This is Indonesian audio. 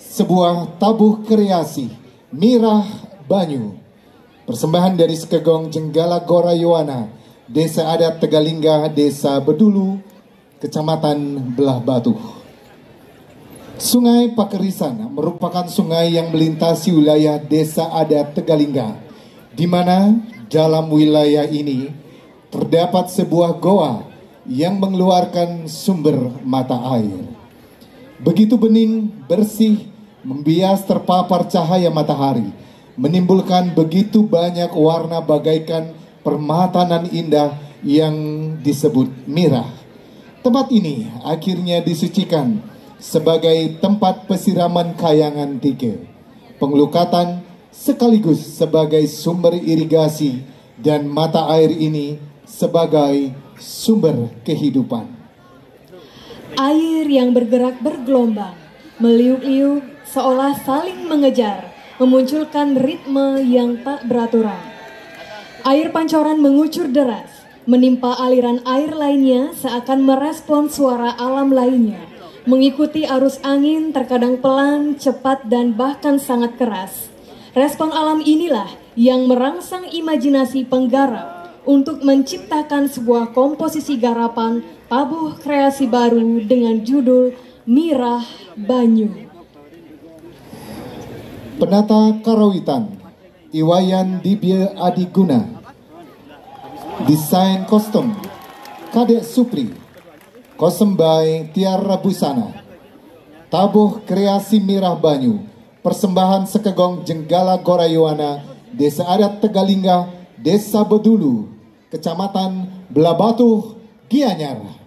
sebuah tabuh kreasi Mirah Banyu, persembahan dari Sekegong Jenggala Gorayoana, Desa Adat Tegalingga, Desa Bedulu, Kecamatan Belah Batu. Sungai Pakerisan merupakan sungai yang melintasi wilayah Desa Adat Tegalingga, di mana dalam wilayah ini terdapat sebuah goa yang mengeluarkan sumber mata air. Begitu bening, bersih, membias terpapar cahaya matahari, menimbulkan begitu banyak warna bagaikan permata nan indah yang disebut mirah. Tempat ini akhirnya disucikan sebagai tempat pesiraman kayangan tiga, pengelukatan sekaligus sebagai sumber irigasi, dan mata air ini sebagai sumber kehidupan. Air yang bergerak bergelombang, meliuk-liuk seolah saling mengejar, memunculkan ritme yang tak beraturan. Air pancoran mengucur deras, menimpa aliran air lainnya seakan merespon suara alam lainnya, mengikuti arus angin terkadang pelan, cepat, dan bahkan sangat keras. Respon alam inilah yang merangsang imajinasi penggarap untuk menciptakan sebuah komposisi garapan tabuh kreasi baru dengan judul Mirah Banyu. Penata Karawitan Iwayan Dibye Adiguna, desain kostum Kadek Supri, kostum by Tiara Busana. Tabuh kreasi Mirah Banyu, persembahan Sekegong Jenggala Gorayoana, Desa Adat Tegalingga, Desa Bedulu, Kecamatan Belah Batu, Gianyar.